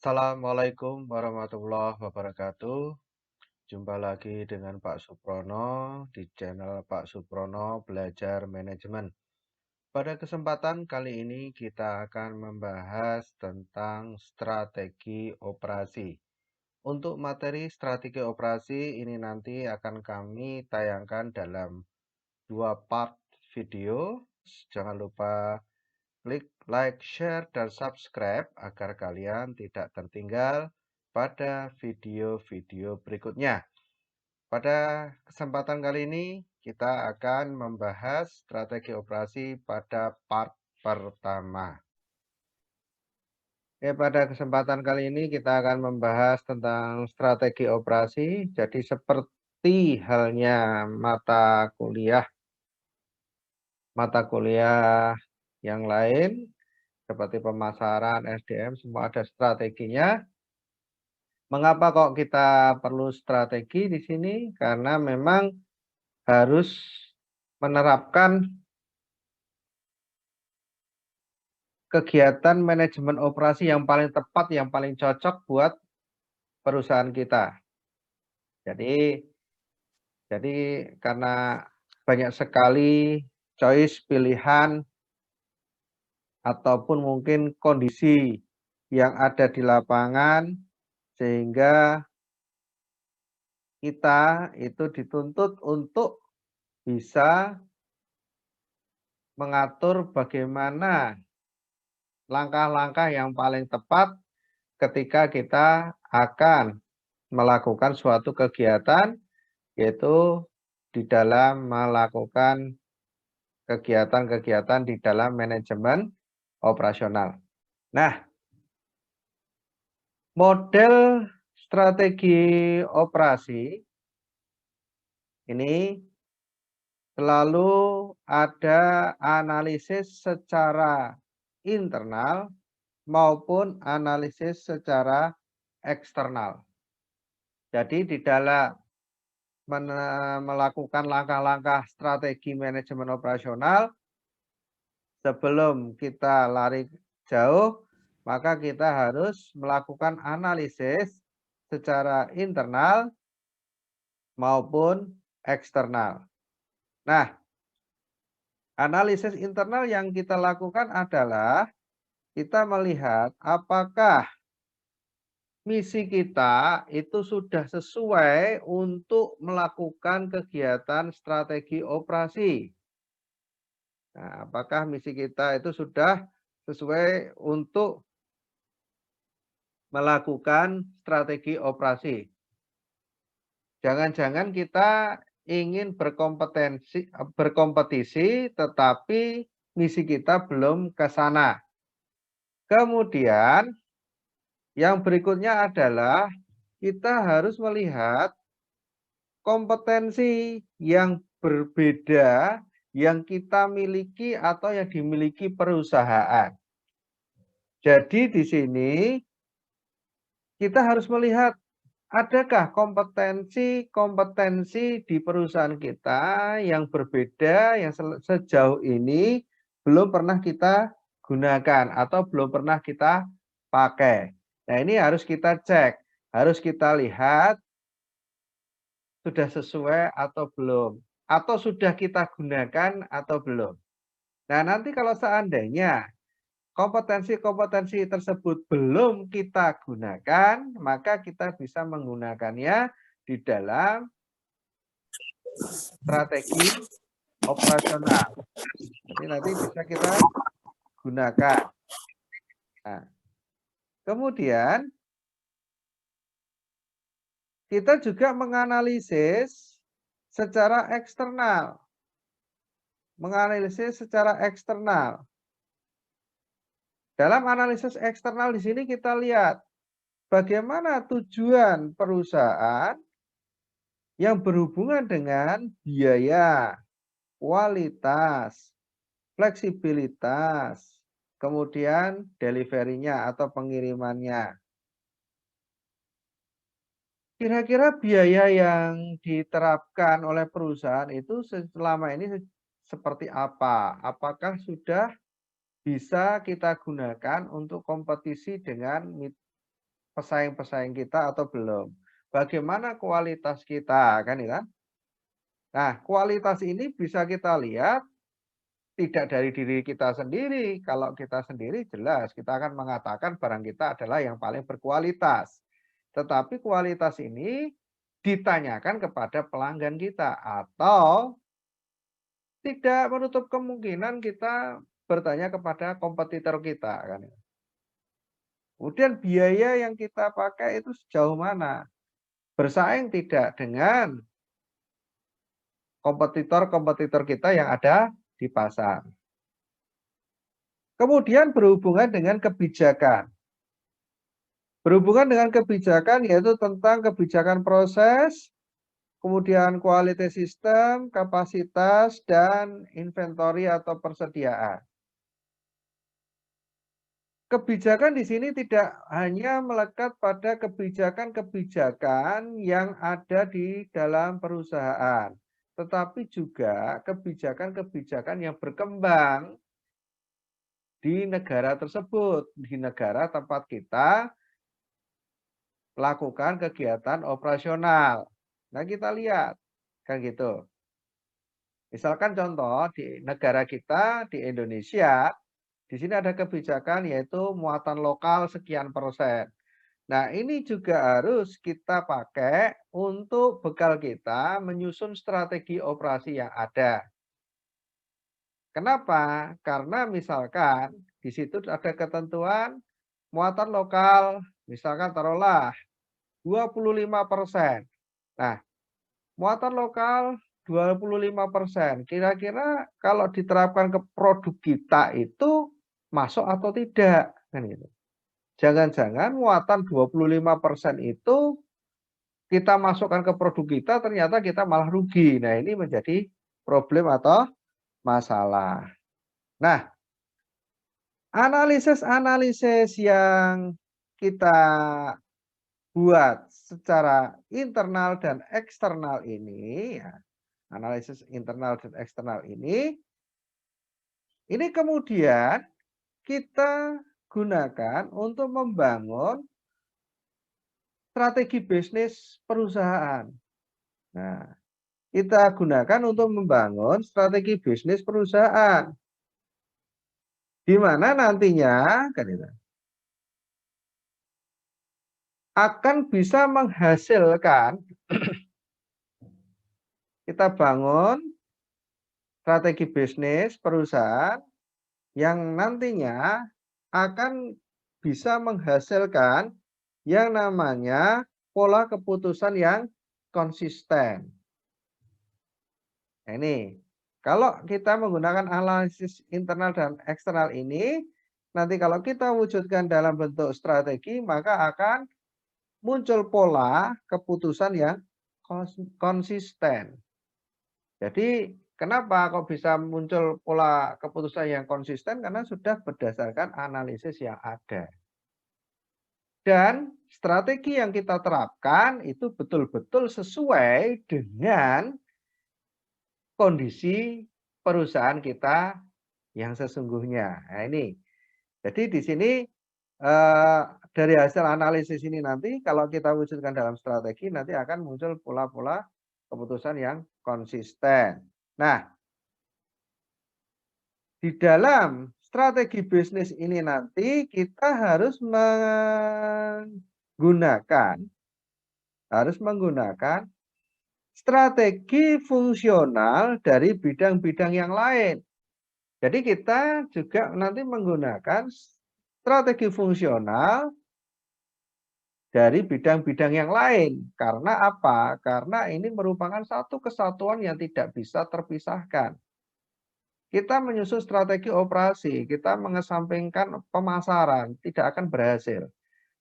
Assalamualaikum warahmatullahi wabarakatuh. Jumpa lagi dengan Pak Suprono di channel Pak Suprono Belajar Manajemen. Pada kesempatan kali ini kita akan membahas tentang strategi operasi. Untuk materi strategi operasi ini nanti akan kami tayangkan dalam 2 part video. Jangan lupa klik like, share, dan subscribe agar kalian tidak tertinggal pada video-video berikutnya. Pada kesempatan kali ini, kita akan membahas strategi operasi pada part pertama. Oke, pada kesempatan kali ini kita akan membahas tentang strategi operasi. Jadi seperti halnya mata kuliah yang lain, seperti pemasaran, SDM, semua ada strateginya. Mengapa kok kita perlu strategi di sini? Karena memang harus menerapkan kegiatan manajemen operasi yang paling tepat, yang paling cocok buat perusahaan kita. Jadi karena banyak sekali choice, pilihan, ataupun mungkin kondisi yang ada di lapangan, sehingga kita itu dituntut untuk bisa mengatur bagaimana langkah-langkah yang paling tepat ketika kita akan melakukan suatu kegiatan, yaitu di dalam melakukan kegiatan-kegiatan di dalam manajemen operasional. Nah, model strategi operasi ini selalu ada analisis secara internal maupun analisis secara eksternal. Jadi di dalam melakukan langkah-langkah strategi manajemen operasional, sebelum kita lari jauh, maka kita harus melakukan analisis secara internal maupun eksternal. Nah, analisis internal yang kita lakukan adalah kita melihat apakah misi kita itu sudah sesuai untuk melakukan kegiatan strategi operasi. Nah, apakah misi kita itu sudah sesuai untuk melakukan strategi operasi. Jangan-jangan kita ingin berkompetisi, tetapi misi kita belum ke sana. Kemudian yang berikutnya adalah kita harus melihat kompetensi yang berbeda yang kita miliki atau yang dimiliki perusahaan. Jadi di sini kita harus melihat adakah kompetensi-kompetensi di perusahaan kita yang berbeda yang sejauh ini belum pernah kita gunakan atau belum pernah kita pakai. Nah, ini harus kita cek, harus kita lihat sudah sesuai atau belum, atau sudah kita gunakan atau belum. Nah, nanti kalau seandainya kompetensi-kompetensi tersebut belum kita gunakan, maka kita bisa menggunakannya di dalam strategi operasional. Jadi nanti bisa kita gunakan. Nah, kemudian kita juga menganalisis secara eksternal. Menganalisis secara eksternal. Dalam analisis eksternal di sini kita lihat bagaimana tujuan perusahaan yang berhubungan dengan biaya, kualitas, fleksibilitas, kemudian delivery-nya atau pengirimannya. Kira-kira biaya yang diterapkan oleh perusahaan itu selama ini seperti apa? Apakah sudah bisa kita gunakan untuk kompetisi dengan pesaing-pesaing kita atau belum. Bagaimana kualitas kita, kan ya. Nah, kualitas ini bisa kita lihat tidak dari diri kita sendiri. Kalau kita sendiri jelas kita akan mengatakan barang kita adalah yang paling berkualitas. Tetapi kualitas ini ditanyakan kepada pelanggan kita atau tidak menutup kemungkinan kita bertanya kepada kompetitor kita kan. Kemudian biaya yang kita pakai itu sejauh mana? Bersaing tidak dengan kompetitor-kompetitor kita yang ada di pasar. Kemudian berhubungan dengan kebijakan. Berhubungan dengan kebijakan yaitu tentang kebijakan proses, kemudian quality system, kapasitas, dan inventory atau persediaan. Kebijakan di sini tidak hanya melekat pada kebijakan-kebijakan yang ada di dalam perusahaan, tetapi juga kebijakan-kebijakan yang berkembang di negara tersebut, di negara tempat kita lakukan kegiatan operasional. Nah, kita lihat, kan gitu. Misalkan contoh di negara kita, di Indonesia, di sini ada kebijakan yaitu muatan lokal sekian persen. Nah, ini juga harus kita pakai untuk bekal kita menyusun strategi operasi yang ada. Kenapa? Karena misalkan di situ ada ketentuan muatan lokal, misalkan taruhlah 25%. Nah, muatan lokal 25%. Kira-kira kalau diterapkan ke produk kita itu masuk atau tidak? Kan gitu. Jangan-jangan muatan 25% itu kita masukkan ke produk kita, ternyata kita malah rugi. Nah, ini menjadi problem atau masalah. Nah, analisis-analisis yang kita buat secara internal dan eksternal ini, ya, analisis internal dan eksternal ini kemudian kita gunakan untuk membangun strategi bisnis perusahaan. Nah, kita gunakan untuk membangun strategi bisnis perusahaan. Di mana nantinya kan itu, akan bisa menghasilkan kita bangun strategi bisnis perusahaan yang nantinya akan bisa menghasilkan yang namanya pola keputusan yang konsisten. Nah, ini kalau kita menggunakan analisis internal dan eksternal ini, nanti kalau kita wujudkan dalam bentuk strategi, maka akan muncul pola keputusan yang konsisten. Jadi kenapa kok bisa muncul pola keputusan yang konsisten? Karena sudah berdasarkan analisis yang ada. Dan strategi yang kita terapkan itu betul-betul sesuai dengan kondisi perusahaan kita yang sesungguhnya. Nah, ini. Jadi di sini dari hasil analisis ini nanti kalau kita wujudkan dalam strategi nanti akan muncul pola-pola keputusan yang konsisten. Nah, di dalam strategi bisnis ini nanti kita harus menggunakan strategi fungsional dari bidang-bidang yang lain. Jadi kita juga nanti menggunakan strategi fungsional dari bidang-bidang yang lain. Karena apa? Karena ini merupakan satu kesatuan yang tidak bisa terpisahkan. Kita menyusun strategi operasi, kita mengesampingkan pemasaran, tidak akan berhasil.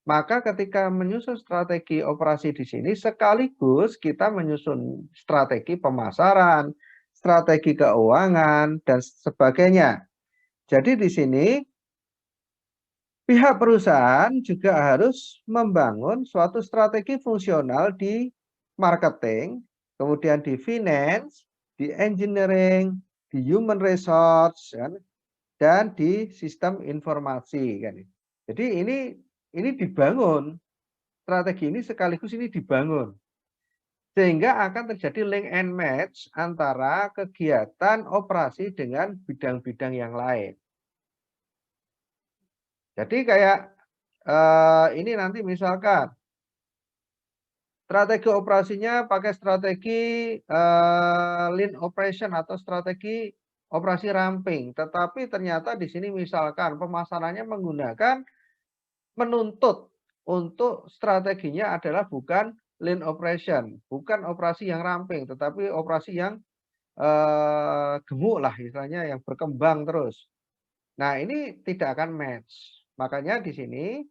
Maka ketika menyusun strategi operasi di sini, sekaligus kita menyusun strategi pemasaran, strategi keuangan, dan sebagainya. Jadi di sini, pihak perusahaan juga harus membangun suatu strategi fungsional di marketing, kemudian di finance, di engineering, di human resource, dan di sistem informasi. Jadi ini dibangun. strategi ini sekaligus ini dibangun. Sehingga akan terjadi link and match antara kegiatan operasi dengan bidang-bidang yang lain. Jadi kayak ini nanti misalkan strategi operasinya pakai strategi lean operation atau strategi operasi ramping, tetapi ternyata di sini misalkan pemasarannya menggunakan menuntut untuk strateginya adalah bukan lean operation, bukan operasi yang ramping, tetapi operasi yang gemuk lah istilahnya, yang berkembang terus. Nah, ini tidak akan match. Makanya di sini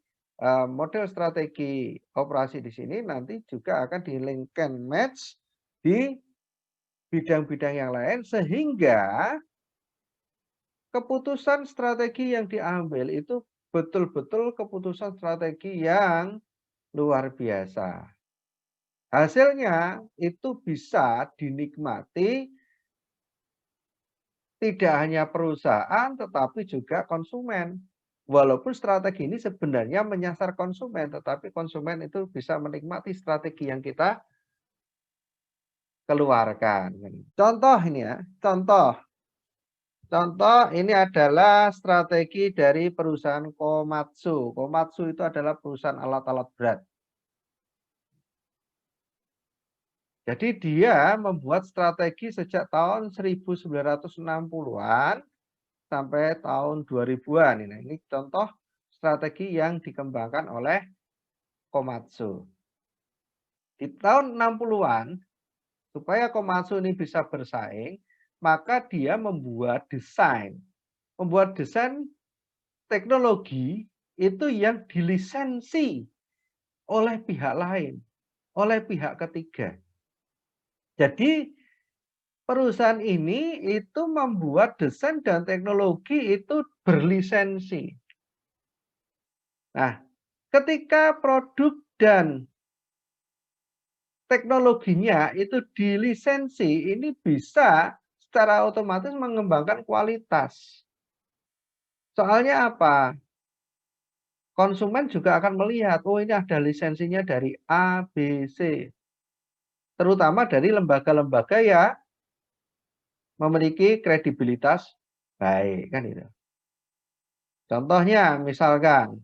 model strategi operasi di sini nanti juga akan di-link-and match di bidang-bidang yang lain sehingga keputusan strategi yang diambil itu betul-betul keputusan strategi yang luar biasa. Hasilnya itu bisa dinikmati tidak hanya perusahaan tetapi juga konsumen. Walaupun strategi ini sebenarnya menyasar konsumen, tetapi konsumen itu bisa menikmati strategi yang kita keluarkan. Contoh ini ya, contoh. Contoh ini adalah strategi dari perusahaan Komatsu. Komatsu itu adalah perusahaan alat-alat berat. Jadi dia membuat strategi sejak tahun 1960-an sampai tahun 2000-an. Ini contoh strategi yang dikembangkan oleh Komatsu. Di tahun 60-an, supaya Komatsu ini bisa bersaing, maka dia membuat desain. Membuat desain teknologi itu yang dilisensi oleh pihak lain, oleh pihak ketiga. Jadi perusahaan ini itu membuat desain dan teknologi itu berlisensi. Nah, ketika produk dan teknologinya itu dilisensi, ini bisa secara otomatis mengembangkan kualitas. Soalnya apa? Konsumen juga akan melihat, oh ini ada lisensinya dari A, B, C. Terutama dari lembaga-lembaga yang memiliki kredibilitas baik, kan itu. Contohnya misalkan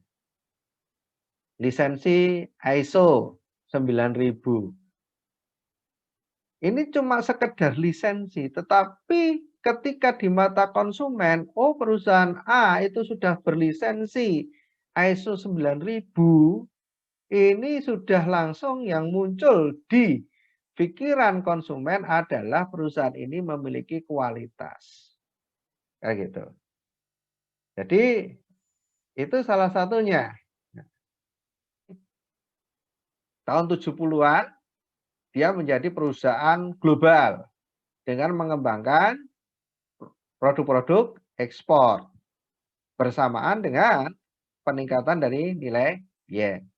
lisensi ISO 9000. Ini cuma sekedar lisensi, tetapi ketika di mata konsumen, oh perusahaan A itu sudah berlisensi ISO 9000, ini sudah langsung yang muncul di pikiran konsumen adalah perusahaan ini memiliki kualitas. Kayak gitu. Jadi itu salah satunya. Tahun 70-an dia menjadi perusahaan global dengan mengembangkan produk-produk ekspor bersamaan dengan peningkatan dari nilai yen.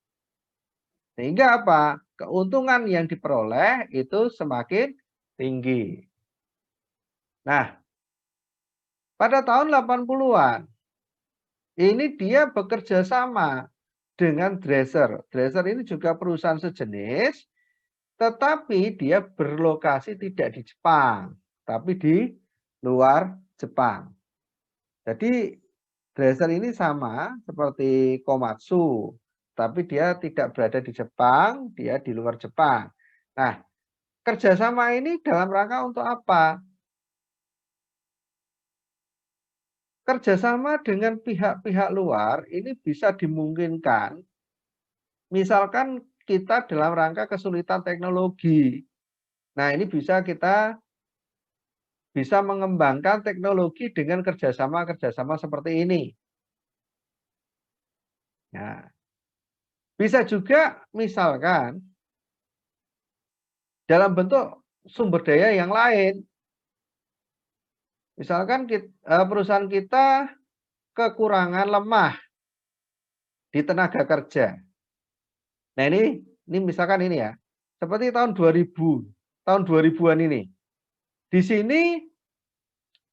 Sehingga apa? Keuntungan yang diperoleh itu semakin tinggi. Nah, pada tahun 80-an ini dia bekerja sama dengan Dresser. Dresser ini juga perusahaan sejenis, tetapi dia berlokasi tidak di Jepang, tapi di luar Jepang. Jadi Dresser ini sama seperti Komatsu, tapi dia tidak berada di Jepang, dia di luar Jepang. Nah, kerjasama ini dalam rangka untuk apa? Kerjasama dengan pihak-pihak luar ini bisa dimungkinkan, misalkan kita dalam rangka kesulitan teknologi. Nah, ini bisa mengembangkan teknologi dengan kerjasama-kerjasama seperti ini. Nah, bisa juga misalkan dalam bentuk sumber daya yang lain. Misalkan perusahaan kita kekurangan lemah di tenaga kerja. Nah, ini misalkan ini ya. Seperti tahun 2000, tahun 2000-an ini. Di sini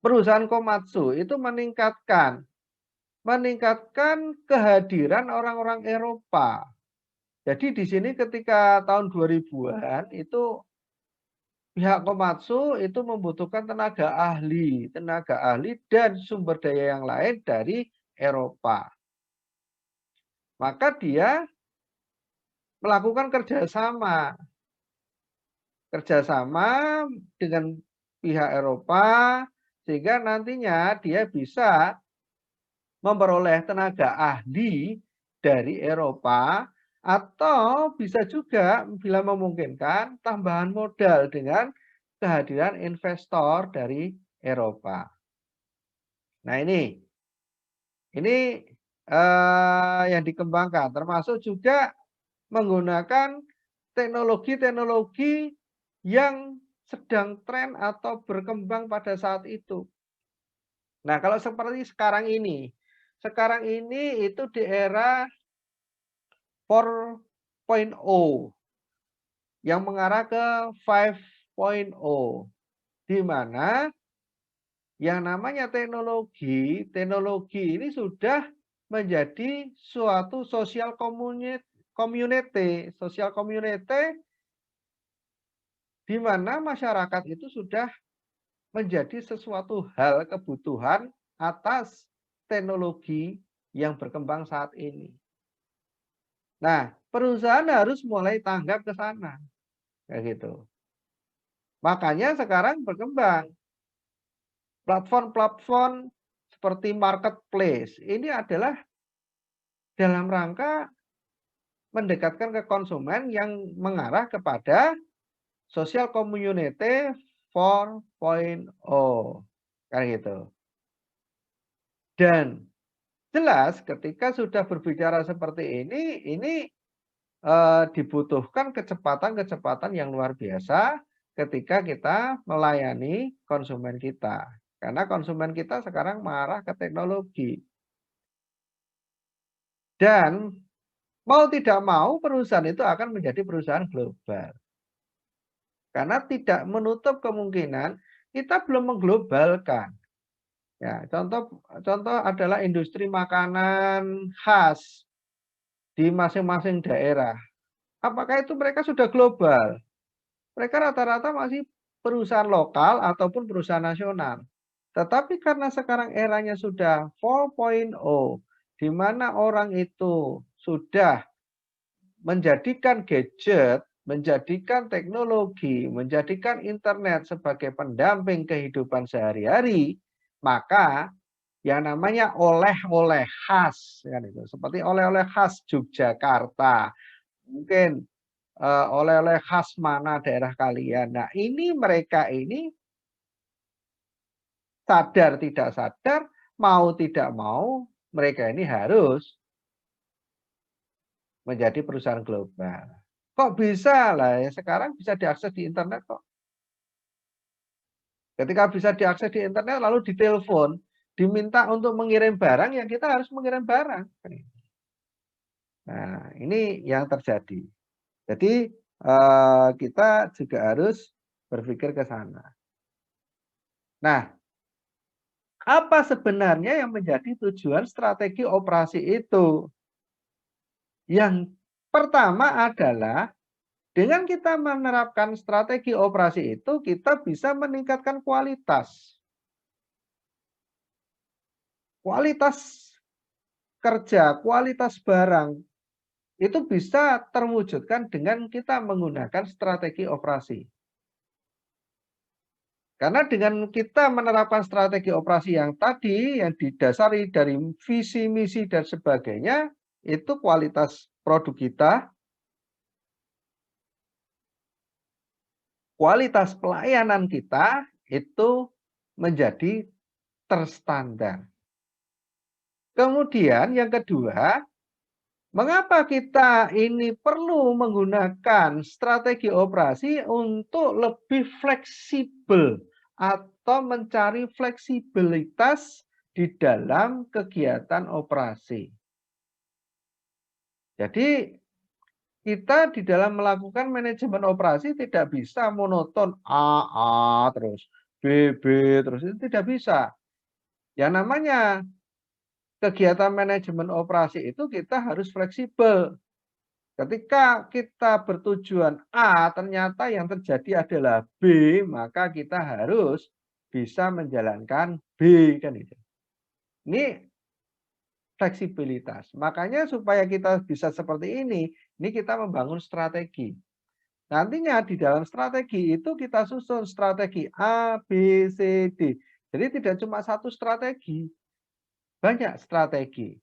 perusahaan Komatsu itu meningkatkan kehadiran orang-orang Eropa Jadi di sini ketika tahun 2000-an itu pihak Komatsu itu membutuhkan tenaga ahli dan sumber daya yang lain dari Eropa. Maka dia melakukan kerjasama dengan pihak Eropa sehingga nantinya dia bisa memperoleh tenaga ahli dari Eropa atau bisa juga bila memungkinkan tambahan modal dengan kehadiran investor dari Eropa. Nah ini yang dikembangkan termasuk juga menggunakan teknologi-teknologi yang sedang tren atau berkembang pada saat itu. Nah, kalau seperti sekarang ini itu di era 4.0 yang mengarah ke 5.0, di mana yang namanya teknologi ini sudah menjadi suatu social community di mana masyarakat itu sudah menjadi sesuatu hal kebutuhan atas teknologi yang berkembang saat ini. Nah, perusahaan harus mulai tanggap ke sana, kayak gitu. Makanya sekarang berkembang platform-platform seperti marketplace. Ini adalah dalam rangka mendekatkan ke konsumen yang mengarah kepada social community 4.0, kan gitu. Dan jelas ketika sudah berbicara seperti ini dibutuhkan kecepatan-kecepatan yang luar biasa ketika kita melayani konsumen kita. Karena konsumen kita sekarang mengarah ke teknologi. Dan mau tidak mau perusahaan itu akan menjadi perusahaan global. Karena tidak menutup kemungkinan kita belum mengglobalkan. Ya, contoh adalah industri makanan khas di masing-masing daerah. Apakah itu mereka sudah global? Mereka rata-rata masih perusahaan lokal ataupun perusahaan nasional. Tetapi karena sekarang eranya sudah 4.0, di mana orang itu sudah menjadikan gadget, menjadikan teknologi, menjadikan internet sebagai pendamping kehidupan sehari-hari, maka yang namanya oleh-oleh khas, kan itu, seperti oleh-oleh khas Yogyakarta, mungkin oleh-oleh khas mana daerah kalian. Nah, ini mereka ini sadar tidak sadar, mau tidak mau, mereka ini harus menjadi perusahaan global. Kok bisa lah ya sekarang bisa diakses di internet kok. Ketika bisa diakses di internet lalu ditelepon, diminta untuk mengirim barang, ya kita harus mengirim barang. Nah, ini yang terjadi. Jadi kita juga harus berpikir ke sana. Nah, apa sebenarnya yang menjadi tujuan strategi operasi itu? Yang pertama adalah dengan kita menerapkan strategi operasi itu, kita bisa meningkatkan kualitas. Kualitas kerja, kualitas barang, itu bisa terwujudkan dengan kita menggunakan strategi operasi. Karena dengan kita menerapkan strategi operasi yang tadi, yang didasari dari visi, misi, dan sebagainya, itu kualitas produk kita, kualitas pelayanan kita, itu menjadi terstandar. Kemudian yang kedua, mengapa kita ini perlu menggunakan strategi operasi untuk lebih fleksibel atau mencari fleksibilitas di dalam kegiatan operasi. Jadi kita di dalam melakukan manajemen operasi tidak bisa monoton A terus, B terus, itu tidak bisa. Yang namanya kegiatan manajemen operasi itu kita harus fleksibel. Ketika kita bertujuan A, ternyata yang terjadi adalah B, maka kita harus bisa menjalankan B, kan itu. Ini fleksibilitas. Makanya supaya kita bisa seperti ini kita membangun strategi. Nantinya di dalam strategi itu kita susun strategi A, B, C, D. Jadi tidak cuma satu strategi, banyak strategi.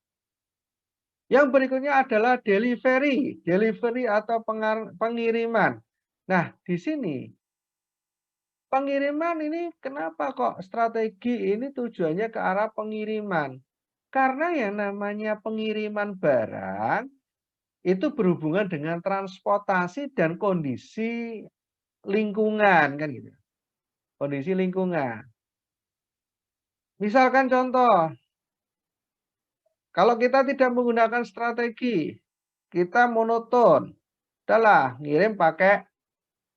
Yang berikutnya adalah delivery, delivery atau pengiriman. Nah, di sini pengiriman ini kenapa kok strategi ini tujuannya ke arah pengiriman? Karena yang namanya pengiriman barang itu berhubungan dengan transportasi dan kondisi lingkungan kan gitu. Kondisi lingkungan. Misalkan contoh, kalau kita tidak menggunakan strategi, kita monoton. Udahlah, ngirim pakai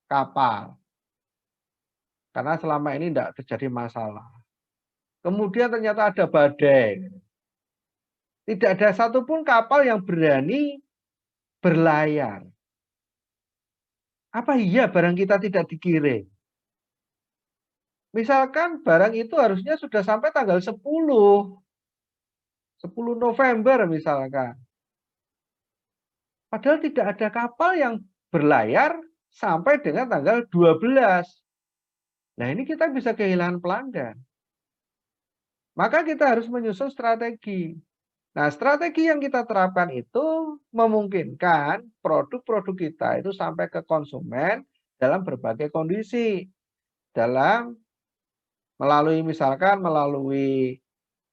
kapal. Karena selama ini tidak terjadi masalah. Kemudian ternyata ada badai. Tidak ada satupun kapal yang berani berlayar. Apa iya barang kita tidak dikirim? Misalkan barang itu harusnya sudah sampai tanggal 10 November misalkan. Padahal tidak ada kapal yang berlayar sampai dengan tanggal 12. Nah, ini kita bisa kehilangan pelanggan. Maka kita harus menyusun strategi. Nah, strategi yang kita terapkan itu memungkinkan produk-produk kita itu sampai ke konsumen dalam berbagai kondisi. Dalam misalkan melalui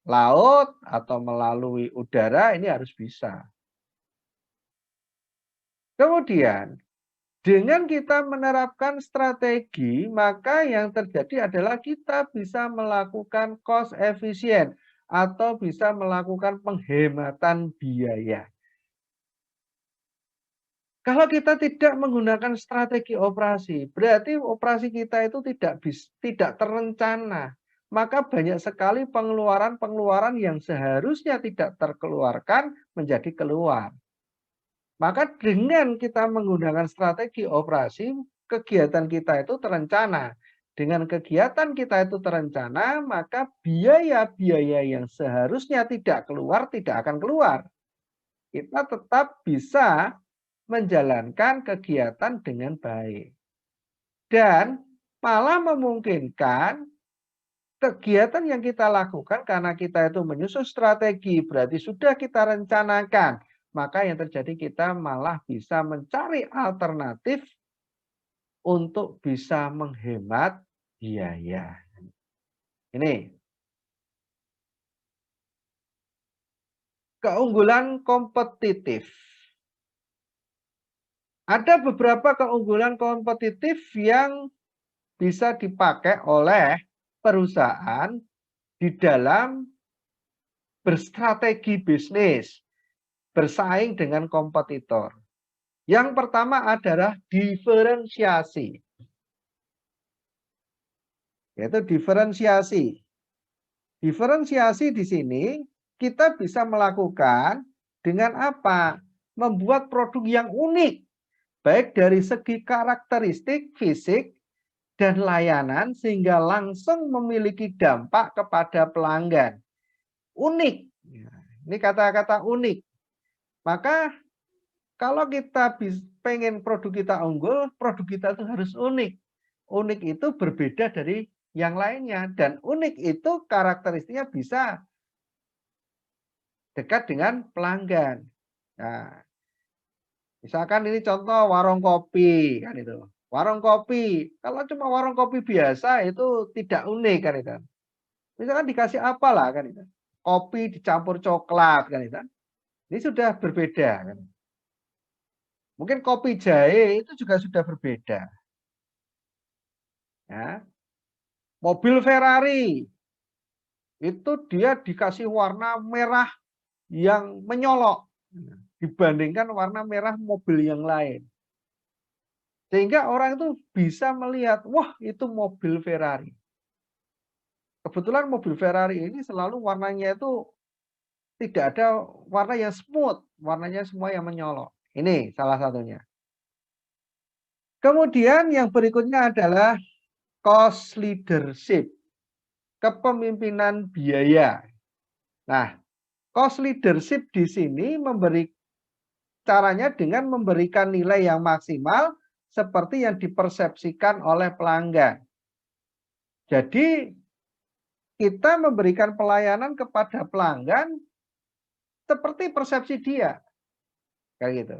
laut atau melalui udara, ini harus bisa. Kemudian, dengan kita menerapkan strategi, maka yang terjadi adalah kita bisa melakukan cost efisien atau bisa melakukan penghematan biaya. Kalau kita tidak menggunakan strategi operasi, berarti operasi kita itu tidak terencana. Maka banyak sekali pengeluaran-pengeluaran yang seharusnya tidak terkeluarkan menjadi keluar. Maka dengan kita menggunakan strategi operasi, kegiatan kita itu terencana. Dengan kegiatan kita itu terencana, maka biaya-biaya yang seharusnya tidak keluar, tidak akan keluar. Kita tetap bisa menjalankan kegiatan dengan baik. Dan malah memungkinkan kegiatan yang kita lakukan karena kita itu menyusun strategi, berarti sudah kita rencanakan. Maka yang terjadi kita malah bisa mencari alternatif untuk bisa menghemat biaya. Ini keunggulan kompetitif. Ada beberapa keunggulan kompetitif yang bisa dipakai oleh perusahaan di dalam berstrategi bisnis, bersaing dengan kompetitor. Yang pertama adalah diferensiasi. Yaitu diferensiasi. Diferensiasi di sini kita bisa melakukan dengan apa? Membuat produk yang unik, baik dari segi karakteristik fisik dan layanan sehingga langsung memiliki dampak kepada pelanggan. Unik. Ini kata-kata unik. Maka kalau kita pengen produk kita unggul, produk kita itu harus unik. Unik itu berbeda dari yang lainnya. Dan unik itu karakteristiknya bisa dekat dengan pelanggan. Nah, misalkan ini contoh warung kopi kan itu. Warung kopi, kalau cuma warung kopi biasa itu tidak unik kan itu. Misalkan dikasih apa lah kan itu. Kopi dicampur coklat kan itu. Ini sudah berbeda kan. Mungkin kopi jahe itu juga sudah berbeda. Ya. Mobil Ferrari itu dia dikasih warna merah yang menyolok dibandingkan warna merah mobil yang lain. Sehingga orang itu bisa melihat, wah itu mobil Ferrari. Kebetulan mobil Ferrari ini selalu warnanya itu tidak ada warna yang smooth, warnanya semua yang menyolok. Ini salah satunya. Kemudian yang berikutnya adalah cost leadership, kepemimpinan biaya. Nah, cost leadership di sini caranya dengan memberikan nilai yang maksimal seperti yang dipersepsikan oleh pelanggan. Jadi kita memberikan pelayanan kepada pelanggan seperti persepsi dia. Kayak gitu.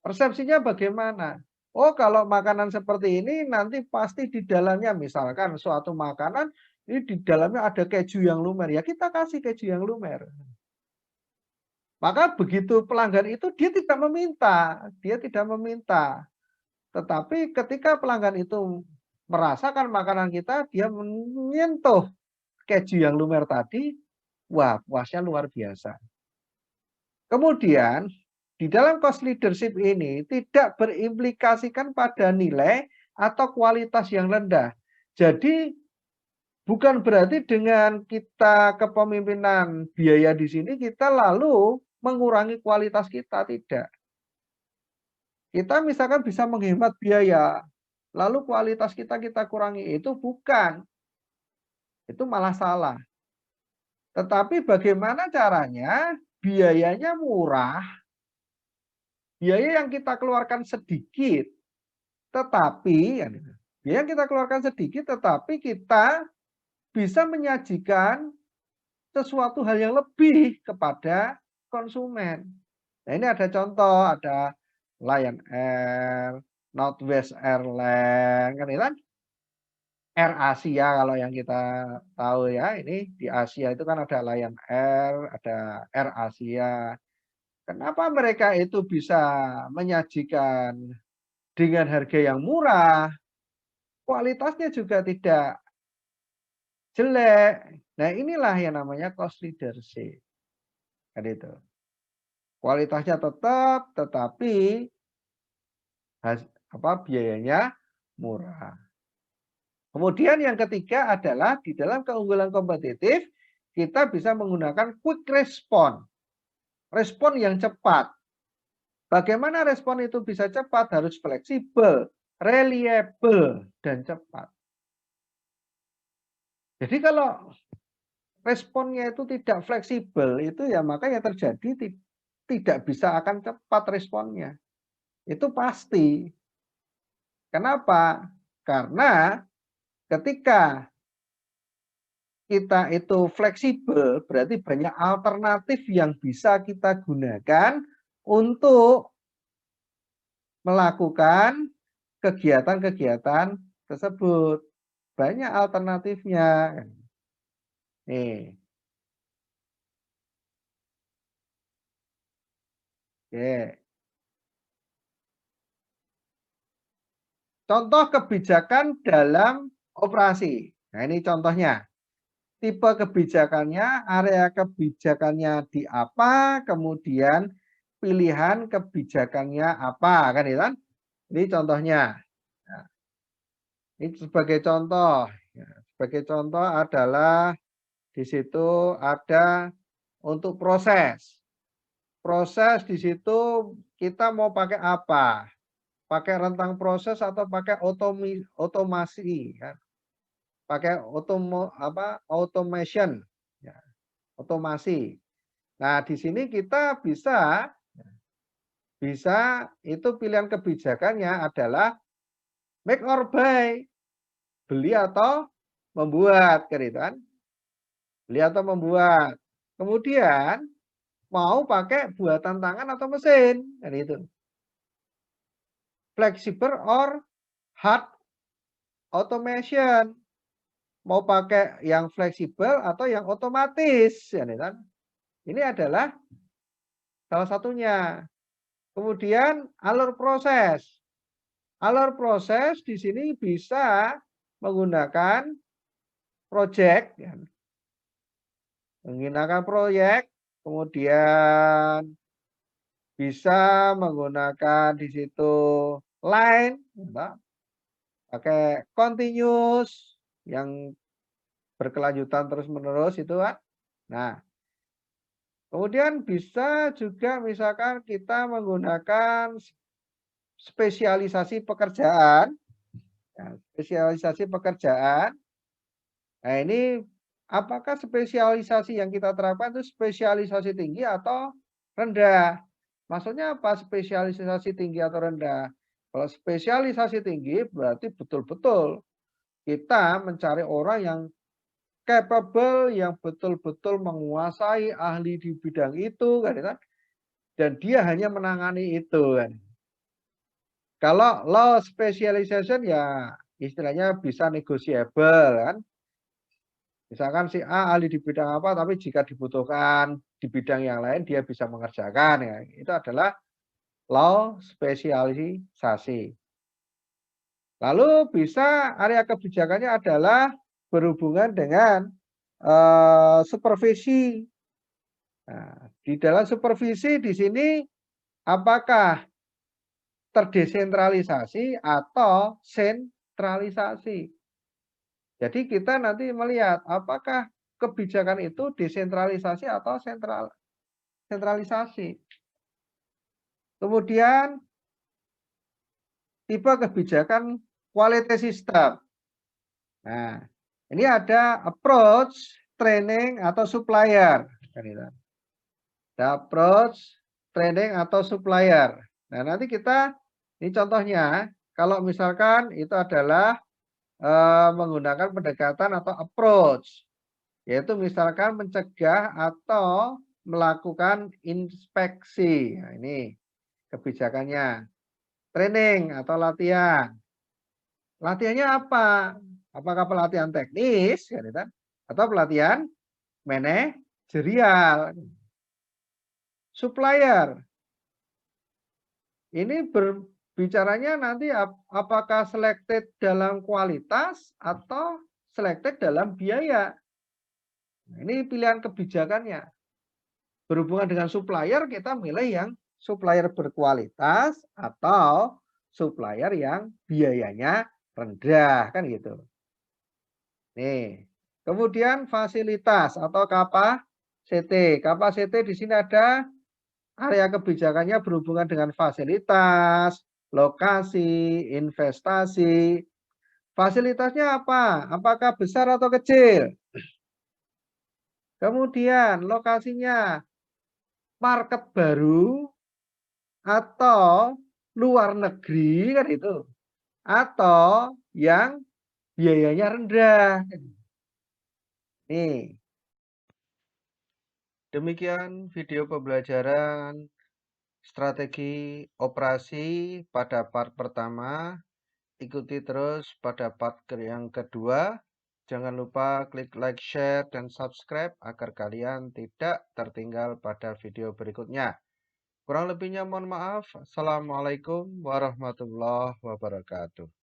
Persepsinya bagaimana? Oh, kalau makanan seperti ini nanti pasti di dalamnya misalkan suatu makanan ini di dalamnya ada keju yang lumer. Ya kita kasih keju yang lumer. Maka begitu pelanggan itu dia tidak meminta. Tetapi ketika pelanggan itu merasakan makanan kita, dia menyentuh keju yang lumer tadi, wah puasnya luar biasa. Kemudian di dalam cost leadership ini tidak berimplikasikan pada nilai atau kualitas yang rendah. Jadi bukan berarti dengan kita kepemimpinan biaya di sini kita lalu mengurangi kualitas kita, tidak. Kita misalkan bisa menghemat biaya, lalu kualitas kita kurangi, itu bukan. Itu malah salah. Tetapi bagaimana caranya biayanya murah, biaya yang kita keluarkan sedikit, tetapi biaya yang kita keluarkan sedikit, tetapi kita bisa menyajikan sesuatu hal yang lebih kepada konsumen. Nah ini ada contoh, ada Lion Air, Northwest Airlines, kan Air Asia kalau yang kita tahu ya, ini di Asia itu kan ada Lion Air, ada Air Asia. Kenapa mereka itu bisa menyajikan dengan harga yang murah, kualitasnya juga tidak jelek. Nah, inilah yang namanya cost leadership. Kan itu. Kualitasnya tetap, tetapi biayanya murah. Kemudian yang ketiga adalah di dalam keunggulan kompetitif, kita bisa menggunakan quick response. Respon yang cepat. Bagaimana respon itu bisa cepat? Harus fleksibel, reliable, dan cepat. Jadi kalau responnya itu tidak fleksibel, itu ya maka yang terjadi tidak bisa akan cepat responnya. Itu pasti. Kenapa? Karena ketika kita itu fleksibel, berarti banyak alternatif yang bisa kita gunakan untuk melakukan kegiatan-kegiatan tersebut. Banyak alternatifnya. Nih. Oke. Contoh kebijakan dalam operasi. Nah, ini contohnya. Tipe kebijakannya, area kebijakannya di apa, kemudian pilihan kebijakannya apa, kan itu kan? Ini contohnya. Nah, ini sebagai contoh. Ya, sebagai contoh adalah di situ ada untuk proses. Proses di situ kita mau pakai apa? Pakai rentang proses atau pakai otomasi, kan? Pakai automation, ya, otomasi. Nah, di sini kita bisa itu pilihan kebijakannya adalah make or buy, beli atau membuat, kan? Beli atau membuat. Kemudian mau pakai buatan tangan atau mesin, kan itu. Flexible or hard automation. Mau pakai yang fleksibel atau yang otomatis, kan? Ini adalah salah satunya. Kemudian alur proses. Alur proses di sini bisa menggunakan project, menggunakan proyek, kemudian bisa menggunakan di situ line, pakai continuous yang berkelanjutan terus menerus itu kan. Nah, Kemudian bisa juga misalkan kita menggunakan spesialisasi pekerjaan. Ya, spesialisasi pekerjaan. Nah, ini apakah spesialisasi yang kita terapkan itu spesialisasi tinggi atau rendah? Maksudnya apa spesialisasi tinggi atau rendah? Kalau spesialisasi tinggi berarti betul-betul kita mencari orang yang capable, yang betul-betul menguasai, ahli di bidang itu, kan? Dan dia hanya menangani itu, kan? Kalau low specialization ya istilahnya bisa negotiable, kan? Misalkan si A ahli di bidang apa, tapi jika dibutuhkan di bidang yang lain dia bisa mengerjakan, ya. Itu adalah low spesialisasi. Lalu bisa area kebijakannya adalah berhubungan dengan supervisi. Nah, di dalam supervisi di sini apakah terdesentralisasi atau sentralisasi? Jadi kita nanti melihat apakah kebijakan itu desentralisasi atau sentralisasi. Kemudian tipe kebijakan quality system. Nah, ini ada approach, training atau supplier. Ada approach, training atau supplier. Nah, nanti kita ini contohnya kalau misalkan itu adalah menggunakan pendekatan atau approach, yaitu misalkan mencegah atau melakukan inspeksi. Nah, ini kebijakannya. Training atau latihan. Latihannya apa? Apakah pelatihan teknis, kan? Atau pelatihan manajerial? Supplier. Ini berbicaranya nanti apakah selected dalam kualitas atau selected dalam biaya. Nah, ini pilihan kebijakannya. Berhubungan dengan supplier, kita milih yang supplier berkualitas atau supplier yang biayanya rendah, kan gitu. Nih, kemudian fasilitas atau kapasiti. Kapasiti di sini ada area kebijakannya berhubungan dengan fasilitas, lokasi, investasi. Fasilitasnya apa? Apakah besar atau kecil? Kemudian lokasinya market baru atau luar negeri, kan itu. Atau yang biayanya rendah. Nih. Demikian video pembelajaran strategi operasi pada part pertama. Ikuti terus pada part yang kedua. Jangan lupa klik like, share, dan subscribe agar kalian tidak tertinggal pada video berikutnya. Kurang lebihnya mohon maaf. Assalamualaikum warahmatullahi wabarakatuh.